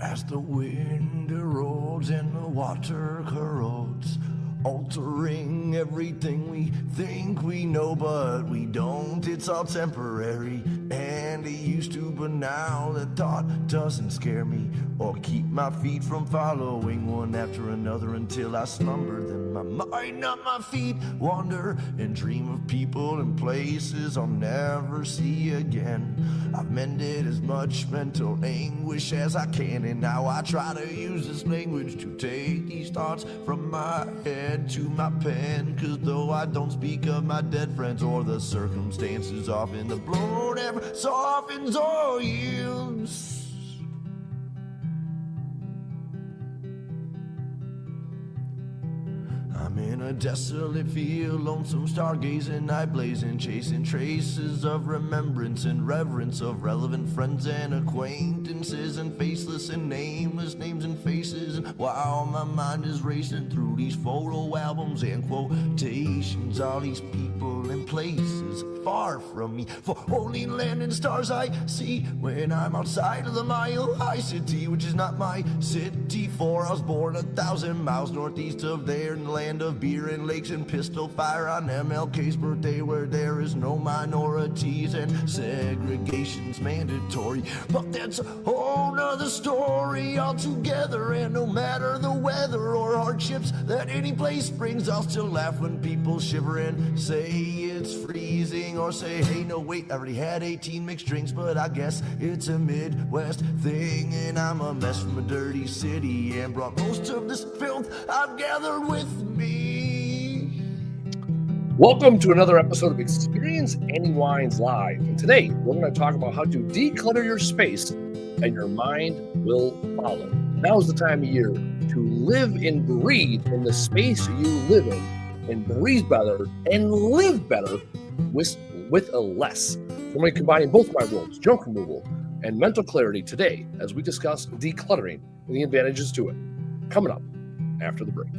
As the wind erodes and the water corrodes, altering everything we think we know, but we don't. It's all temporary, and it used to, but now the thought doesn't scare me or keep my feet from following one after another until I slumber. Then my mind, not my feet, wander and dream of people and places I'll never see again. I've mended as much mental anguish as I can, and now I try to use this language to take these thoughts from my head to my pen. Cause though I don't speak of my dead friends or the circumstances, often the blow never softens or yields. I'm in a desolate field, lonesome stargazing, night blazing, chasing traces of remembrance and reverence of relevant friends and acquaintances, and faceless and nameless names and faces. And while my mind is racing through these photo albums and quotations, all these people and places far from me, for only land and stars I see when I'm outside of the mile-high city, which is not my city, for I was born 1,000 miles northeast of there, in the land of beer and lakes and pistol fire on MLK's birthday, where there is no minorities and segregation's mandatory. But that's a whole nother story altogether, and no matter the weather or hardships that any place brings, I'll still laugh when people shiver and say it's freezing, or say, hey, no, wait, I already had 18 mixed drinks, but I guess it's a Midwest thing, and I'm a mess from a dirty city and brought most of this filth I've gathered with me. Welcome to another episode of Experience Annie Weins Live. And today, we're going to talk about how to declutter your space and your mind will follow. Now is the time of year to live and breathe in the space you live in, and breathe better and live better with a less. I'm going to combine both my worlds, junk removal and mental clarity, today as we discuss decluttering and the advantages to it. Coming up after the break.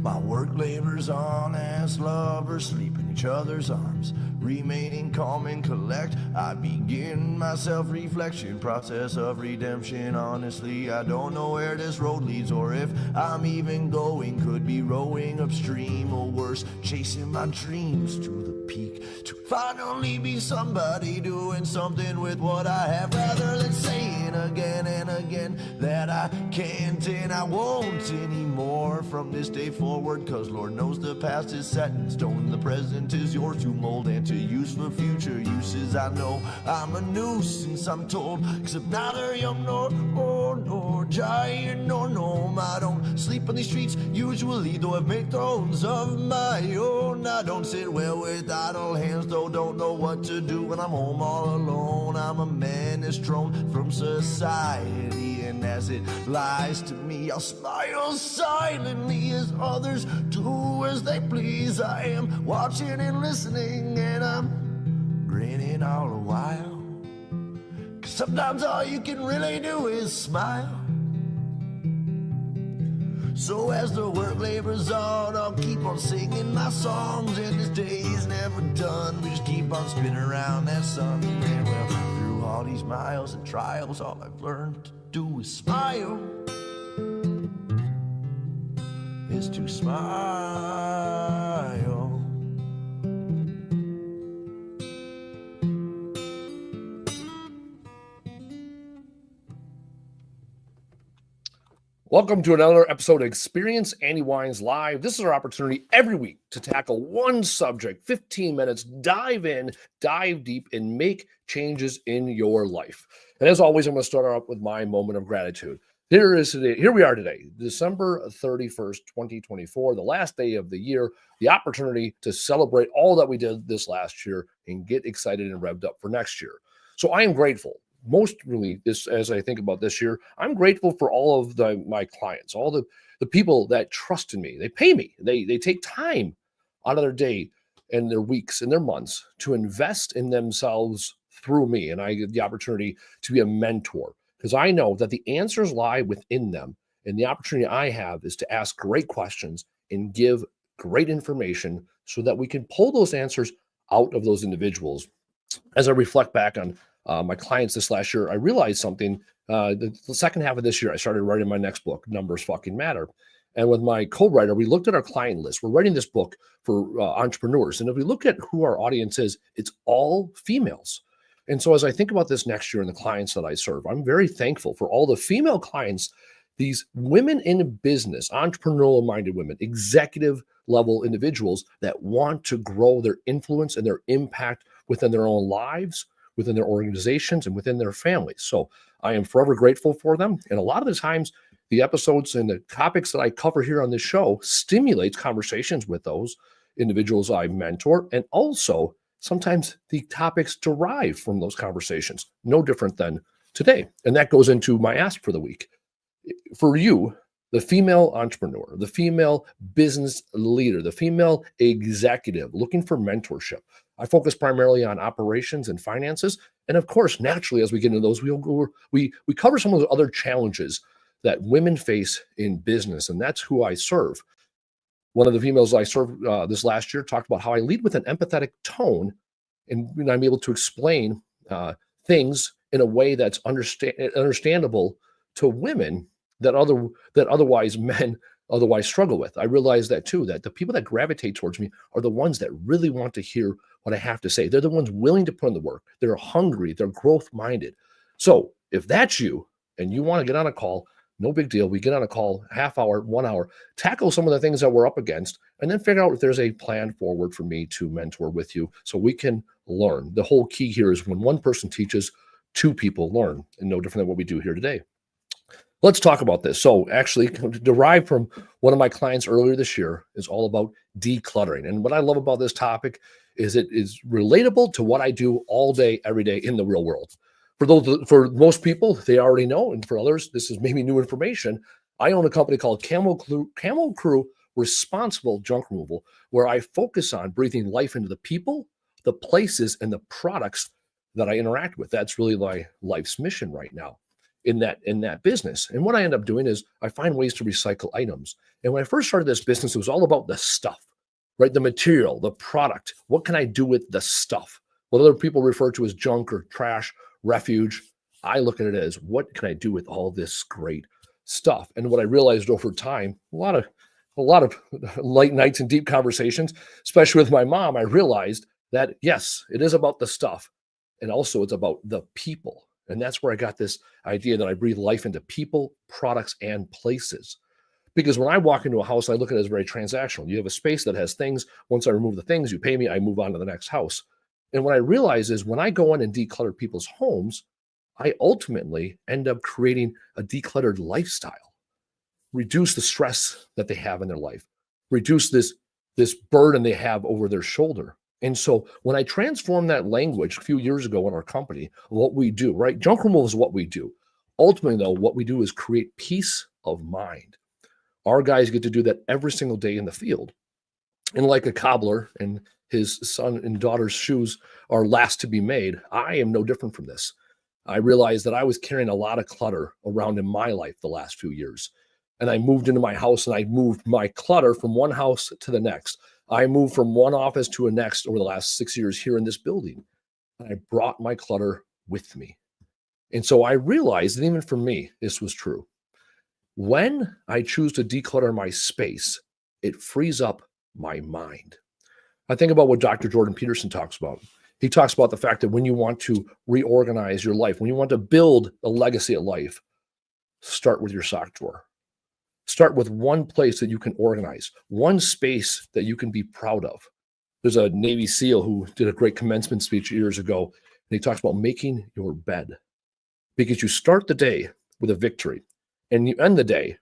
My work labors on as lovers sleep in each other's arms, remaining calm and collect. I begin my self-reflection process of redemption. Honestly, I don't know where this road leads, or if I'm even going. Could be rowing upstream, or worse, chasing my dreams to the peak, to finally be somebody doing something with what I have, rather than saying again and again that I can't and I won't anymore from this day forward. Cause Lord knows the past is set in stone, the present is yours to mold and to use for future uses. I know I'm a nuisance, I'm told, cause I'm neither young nor giant nor gnome. I don't sleep on these streets usually, though I've made thrones of my own. I don't sit well with idle hands, though don't know what to do when I'm home all alone. I'm a menace thrown from society, and as it lies to me, I'll smile silently as others do as they please. I am watching and listening, and I'm grinning all the while, cause sometimes all you can really do is smile. So as the work labors on, I'll keep on singing my songs, and this day is never done. We just keep on spinning around that sun, and well, through all these miles and trials, all I've learned to do is smile. Is to smile. Welcome to another episode of Experience Annie Weins Live. This is our opportunity every week to tackle one subject, 15 minutes, dive in, dive deep, and make changes in your life. And as always, I'm going to start off with my moment of gratitude. Here we are today, December 31st, 2024, the last day of the year, the opportunity to celebrate all that we did this last year and get excited and revved up for next year. So I am grateful. Most really, as I think about this year, I'm grateful for all of my clients, all the people that trust in me. They pay me. They take time out of their day and their weeks and their months to invest in themselves through me. And I get the opportunity to be a mentor, because I know that the answers lie within them. And the opportunity I have is to ask great questions and give great information so that we can pull those answers out of those individuals. As I reflect back on my clients this last year, I realized something The second half of this year, I started writing my next book, Numbers Fucking Matter. And with my co-writer, we looked at our client list. We're writing this book for entrepreneurs. And if we look at who our audience is, it's all females. And so as I think about this next year and the clients that I serve, I'm very thankful for all the female clients, these women in business, entrepreneurial-minded women, executive level individuals that want to grow their influence and their impact within their own lives, within their organizations, and within their families. So I am forever grateful for them. And a lot of the times, the episodes and the topics that I cover here on this show stimulates conversations with those individuals I mentor. And also, sometimes the topics derive from those conversations, no different than today. And that goes into my ask for the week. For you, the female entrepreneur, the female business leader, the female executive looking for mentorship, I focus primarily on operations and finances. And of course, naturally, as we get into those, we cover some of the other challenges that women face in business. And that's who I serve. One of the females I served this last year talked about how I lead with an empathetic tone, and I'm able to explain things in a way that's understandable to women that otherwise men otherwise struggle with. I realize that too, that the people that gravitate towards me are the ones that really want to hear what I have to say. They're the ones willing to put in the work. They're hungry. They're growth minded. So if that's you and you want to get on a call, no big deal. We get on a call, half hour, 1 hour, tackle some of the things that we're up against, and then figure out if there's a plan forward for me to mentor with you so we can learn. The whole key here is when one person teaches, two people learn, and no different than what we do here today. Let's talk about this. So actually, derived from one of my clients earlier this year is all about decluttering. And what I love about this topic is it is relatable to what I do all day, every day in the real world. For most people, they already know. And for others, this is maybe new information. I own a company called Camel Crew Responsible Junk Removal, where I focus on breathing life into the people, the places, and the products that I interact with. That's really my life's mission right now in that business. And what I end up doing is I find ways to recycle items. And when I first started this business, it was all about the stuff, right? The material, the product. What can I do with the stuff? What other people refer to as junk or trash, refuge. I look at it as, what can I do with all this great stuff? And what I realized over time, a lot of late nights and deep conversations, especially with my mom, I realized that yes, it is about the stuff, and also it's about the people. And that's where I got this idea that I breathe life into people, products, and places. Because when I walk into a house, I look at it as very transactional. You have a space that has things. Once I remove the things, you pay me, I move on to the next house. And what I realize is when I go in and declutter people's homes, I ultimately end up creating a decluttered lifestyle, reduce the stress that they have in their life, reduce this burden they have over their shoulder. And so when I transformed that language a few years ago in our company, what we do, right? Junk removal is what we do. Ultimately, though, what we do is create peace of mind. Our guys get to do that every single day in the field. And like a cobbler and his son and daughter's shoes are last to be made, I am no different from this. I realized that I was carrying a lot of clutter around in my life the last few years. And I moved into my house and I moved my clutter from one house to the next. I moved from one office to a next over the last 6 years here in this building. And I brought my clutter with me. And so I realized that even for me, this was true. When I choose to declutter my space, it frees up my mind. I think about what Dr. Jordan Peterson talks about. He talks about the fact that when you want to reorganize your life, when you want to build a legacy of life, start with your sock drawer. Start with one place that you can organize, one space that you can be proud of. There's a Navy SEAL who did a great commencement speech years ago, and he talks about making your bed. Because you start the day with a victory, and you end the day,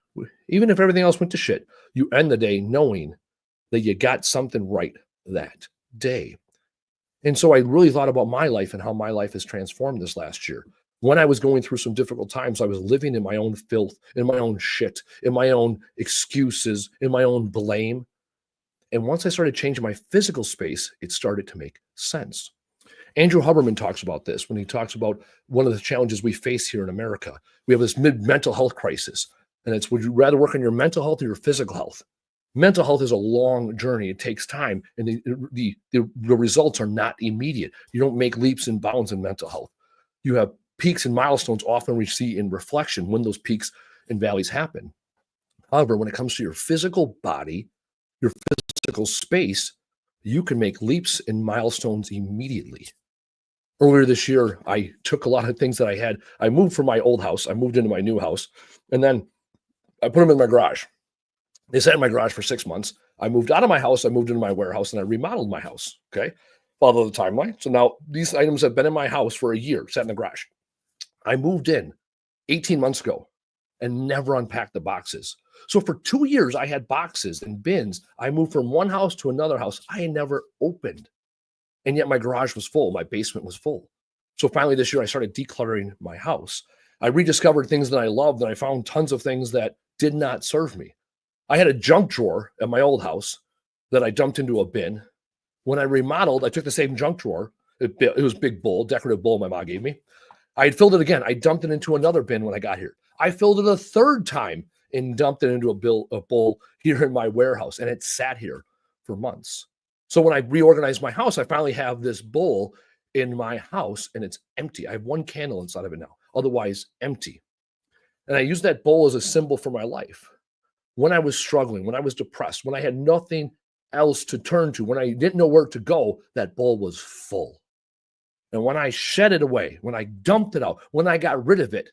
even if everything else went to shit, you end the day knowing that you got something right that day. And so I really thought about my life and how my life has transformed this last year. When I was going through some difficult times, I was living in my own filth, in my own shit, in my own excuses, in my own blame. And once I started changing my physical space, it started to make sense. Andrew Huberman talks about this when he talks about one of the challenges we face here in America. We have this mental health crisis, and it's, would you rather work on your mental health or your physical health? Mental health is a long journey. It takes time, and the results are not immediate. You don't make leaps and bounds in mental health. You have peaks and milestones often we see in reflection when those peaks and valleys happen. However, when it comes to your physical body, your physical space, you can make leaps and milestones immediately. Earlier this year, I took a lot of things that I had. I moved from my old house. I moved into my new house, and then I put them in my garage. They sat in my garage for 6 months. I moved out of my house. I moved into my warehouse, and I remodeled my house. Okay, follow the timeline. So now these items have been in my house for a year, sat in the garage. I moved in 18 months ago and never unpacked the boxes. So for 2 years, I had boxes and bins. I moved from one house to another house. I never opened. And yet my garage was full. My basement was full. So finally this year, I started decluttering my house. I rediscovered things that I loved, and I found tons of things that did not serve me. I had a junk drawer at my old house that I dumped into a bin. When I remodeled, I took the same junk drawer. It was a big bowl, decorative bowl my mom gave me. I had filled it again. I dumped it into another bin when I got here. I filled it a third time and dumped it into a bowl here in my warehouse, and it sat here for months. So when I reorganized my house, I finally have this bowl in my house, and it's empty. I have one candle inside of it now, otherwise empty. And I use that bowl as a symbol for my life. When I was struggling, when I was depressed, when I had nothing else to turn to, when I didn't know where to go, that bowl was full. And when I shed it away, when I dumped it out, when I got rid of it,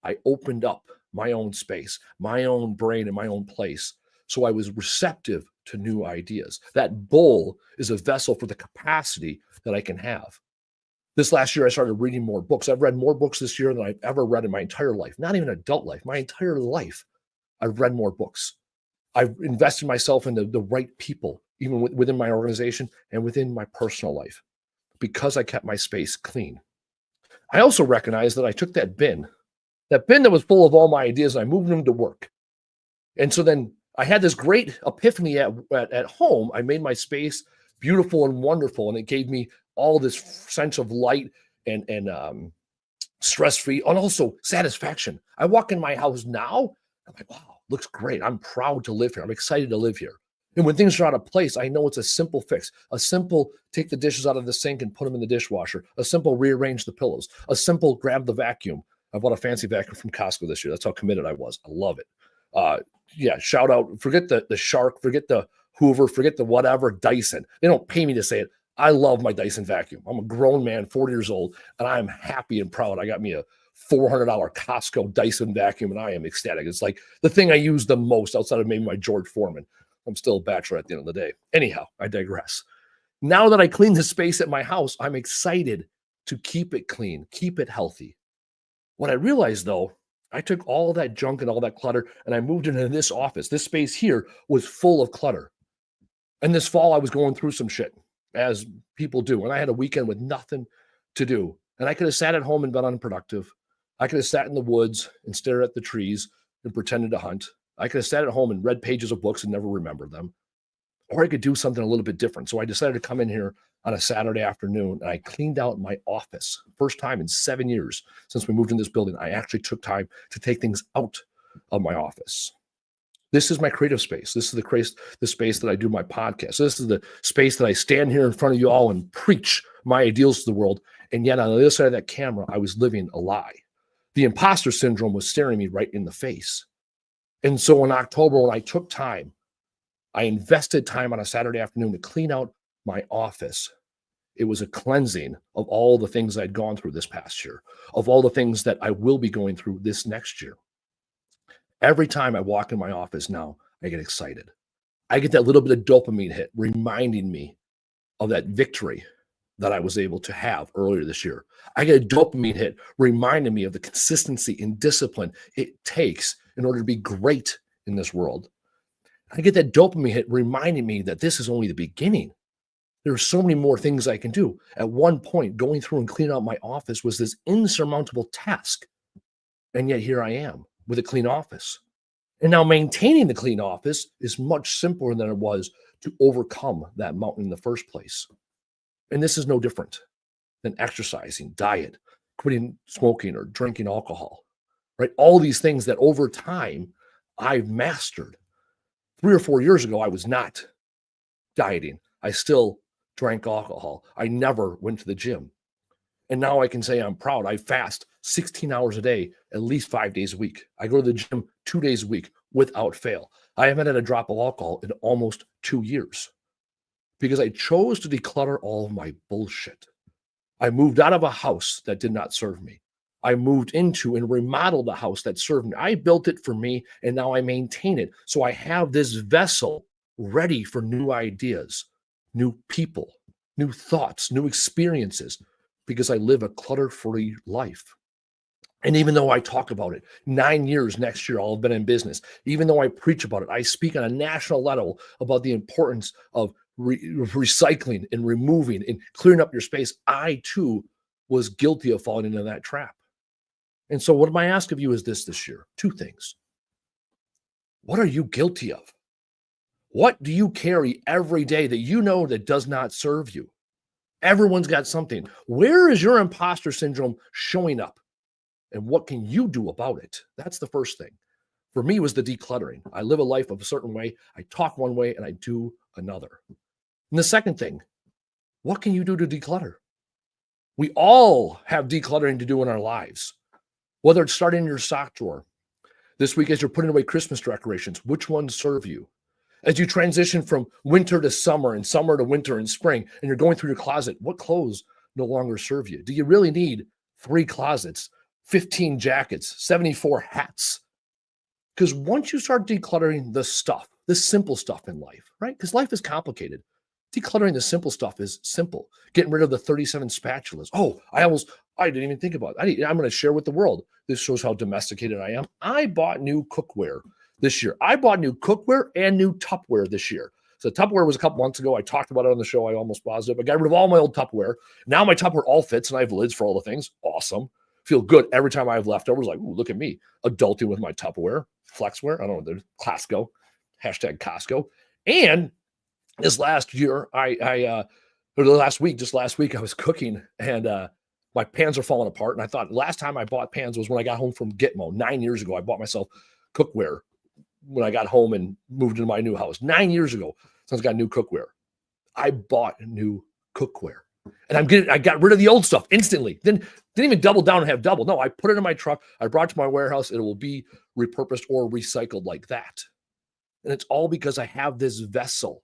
I opened up my own space, my own brain, and my own place. So I was receptive to new ideas. That bowl is a vessel for the capacity that I can have. This last year, I started reading more books. I've read more books this year than I've ever read in my entire life, not even adult life, my entire life. I've read more books. I've invested myself in the right people, even within my organization and within my personal life, because I kept my space clean. I also recognized that I took that bin that was full of all my ideas, and I moved them to work. And so then I had this great epiphany at home. I made my space beautiful and wonderful, and it gave me all this sense of light and stress-free, and also satisfaction. I walk in my house now, I'm like, wow, looks great. I'm proud to live here. I'm excited to live here. And when things are out of place, I know it's a simple fix. A simple take the dishes out of the sink and put them in the dishwasher. A simple rearrange the pillows. A simple grab the vacuum. I bought a fancy vacuum from Costco this year. That's how committed I was. I love it. Yeah, shout out. Forget the Shark. Forget the Hoover. Forget the whatever Dyson. They don't pay me to say it. I love my Dyson vacuum. I'm a grown man, 40 years old, and I'm happy and proud. I got me a $400 Costco Dyson vacuum, and I am ecstatic. It's like the thing I use the most outside of maybe my George Foreman. I'm still a bachelor at the end of the day. Anyhow, I digress. Now that I clean the space at my house, I'm excited to keep it clean, keep it healthy. What I realized, though, I took all that junk and all that clutter, and I moved into this office. This space here was full of clutter. And this fall, I was going through some shit, as people do. And I had a weekend with nothing to do. And I could have sat at home and been unproductive. I could have sat in the woods and stared at the trees and pretended to hunt. I could have sat at home and read pages of books and never remembered them. Or I could do something a little bit different. So I decided to come in here on a Saturday afternoon, and I cleaned out my office. First time in 7 years since we moved in this building, I actually took time to take things out of my office. This is my creative space. This is the space that I do my podcast. This is the space that I stand here in front of you all and preach my ideals to the world. And yet on the other side of that camera, I was living a lie. The imposter syndrome was staring me right in the face. And so in October, when I took time, I invested time on a Saturday afternoon to clean out my office. It was a cleansing of all the things I'd gone through this past year, of all the things that I will be going through this next year. Every time I walk in my office now, I get excited. I get that little bit of dopamine hit reminding me of that victory that I was able to have earlier this year. I get a dopamine hit reminding me of the consistency and discipline it takes in order to be great in this world. I get that dopamine hit reminding me that this is only the beginning. There are so many more things I can do. At one point, going through and cleaning out my office was this insurmountable task. And yet here I am with a clean office. And now maintaining the clean office is much simpler than it was to overcome that mountain in the first place. And this is no different than exercising, diet, quitting smoking or drinking alcohol, right? All these things that over time I've mastered. 3 or 4 years ago, I was not dieting. I still drank alcohol. I never went to the gym. And now I can say I'm proud. I fast 16 hours a day, at least 5 days a week. I go to the gym 2 days a week without fail. I haven't had a drop of alcohol in almost 2 years because I chose to declutter all of my bullshit. I moved out of a house that did not serve me. I moved into and remodeled a house that served me. I built it for me and now I maintain it. So I have this vessel ready for new ideas, new people, new thoughts, new experiences, because I live a clutter-free life. And even though I talk about it, 9 years next year, I'll have been in business. Even though I preach about it, I speak on a national level about the importance of recycling and removing and clearing up your space. I too was guilty of falling into that trap. And so what am I asking of you is this year? Two things. What are you guilty of? What do you carry every day that you know that does not serve you? Everyone's got something. Where is your imposter syndrome showing up? And what can you do about it? That's the first thing. For me, it was the decluttering. I live a life of a certain way. I talk one way and I do another. And the second thing, what can you do to declutter? We all have decluttering to do in our lives, whether it's starting in your sock drawer. This week, as you're putting away Christmas decorations, which ones serve you? As you transition from winter to summer and summer to winter and spring, and you're going through your closet, what clothes no longer serve you? Do you really need 3 closets, 15 jackets, 74 hats? Because once you start decluttering the stuff, the simple stuff in life, right? Because life is complicated. Decluttering the simple stuff is simple. Getting rid of the 37 spatulas. Oh, I didn't even think about it. I'm going to share with the world. This shows how domesticated I am. I bought new cookware this year. I bought new cookware and new Tupperware this year. So Tupperware was a couple months ago. I talked about it on the show. I almost paused it. I got rid of all my old Tupperware. Now my Tupperware all fits and I have lids for all the things. Awesome. Feel good every time I have leftovers. Like, ooh, look at me. Adulting with my Tupperware, Flexware. I don't know. There's Costco. Hashtag Costco. And this last year, just last week, I was cooking and my pans are falling apart. And I thought last time I bought pans was when I got home from Gitmo 9 years ago. I bought myself cookware when I got home and moved into my new house 9 years ago. So I got new cookware. I bought new cookware and I got rid of the old stuff instantly. Didn't even double down and have double. No, I put it in my truck. I brought it to my warehouse. It will be repurposed or recycled like that. And it's all because I have this vessel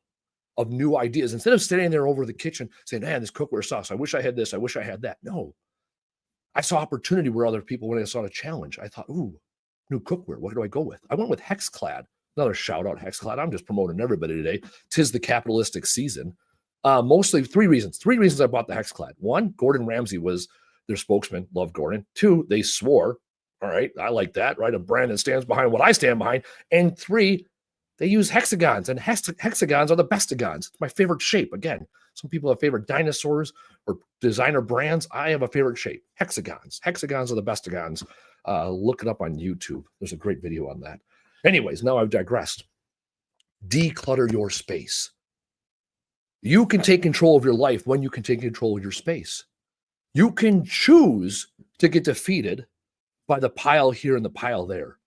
of new ideas. Instead of standing there over the kitchen saying, man, this cookware sucks. I wish I had this. I wish I had that. No, I saw opportunity where other people, when I saw a challenge, I thought, ooh, new cookware. What do I go with? I went with Hexclad. Another shout out, Hexclad. I'm just promoting everybody today. 'Tis the capitalistic season. Mostly 3 reasons. 3 reasons I bought the Hexclad. 1, Gordon Ramsay was their spokesman. Love Gordon. 2, they swore. All right, I like that, right? A brand that stands behind what I stand behind. And 3, they use hexagons, and hexagons are the bestagons. It's my favorite shape. Again, some people have favorite dinosaurs or designer brands. I have a favorite shape, hexagons. Hexagons are the bestagons. Look it up on YouTube. There's a great video on that. Anyways, now I've digressed. Declutter your space. You can take control of your life when you can take control of your space. You can choose to get defeated by the pile here and the pile there.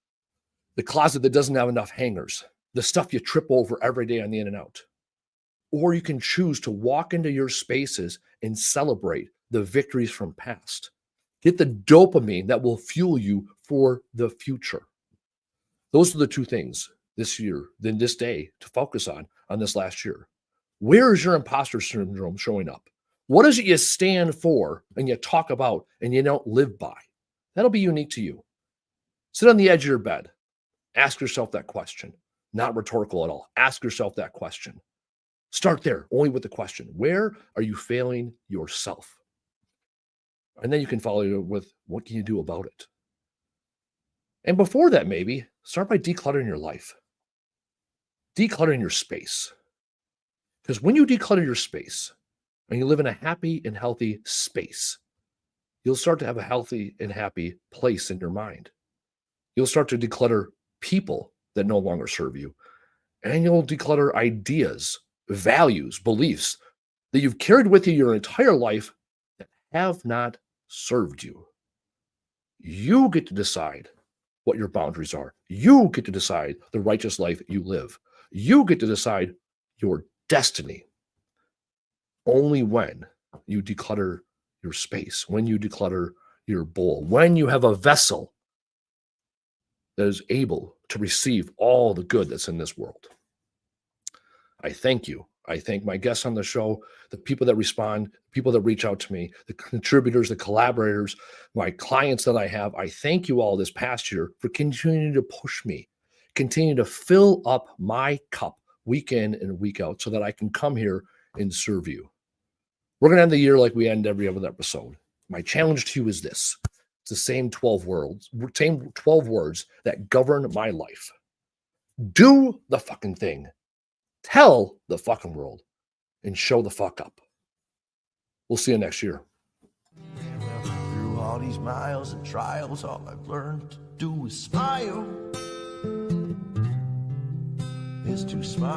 The closet that doesn't have enough hangers. The stuff you trip over every day on the in and out. Or you can choose to walk into your spaces and celebrate the victories from past. Get the dopamine that will fuel you for the future. Those are the 2 things this year, then this day, to focus on this last year. Where is your imposter syndrome showing up? What is it you stand for and you talk about and you don't live by? That'll be unique to you. Sit on the edge of your bed. Ask yourself that question. Not rhetorical at all. Ask yourself that question. Start there, only with the question. Where are you failing yourself? And then you can follow it with, what can you do about it? And before that, maybe, start by decluttering your life. Decluttering your space. Because when you declutter your space and you live in a happy and healthy space, you'll start to have a healthy and happy place in your mind. You'll start to declutter people that no longer serve you. And you'll declutter ideas, values, beliefs that you've carried with you your entire life that have not served you. You get to decide what your boundaries are. You get to decide the righteous life you live. You get to decide your destiny. Only when you declutter your space, when you declutter your bowl, when you have a vessel that is able to receive all the good that's in this world. I thank you. I thank my guests on the show, the people that respond, people that reach out to me, the contributors, the collaborators, my clients that I have. I thank you all this past year for continuing to push me, continue to fill up my cup week in and week out so that I can come here and serve you. We're going to end the year like we end every other episode. My challenge to you is this. It's the same 12 words that govern my life. Do the fucking thing. Tell the fucking world and show the fuck up. We'll see you next year. Through all these miles and trials, all I've learned to do is smile. Is to smile.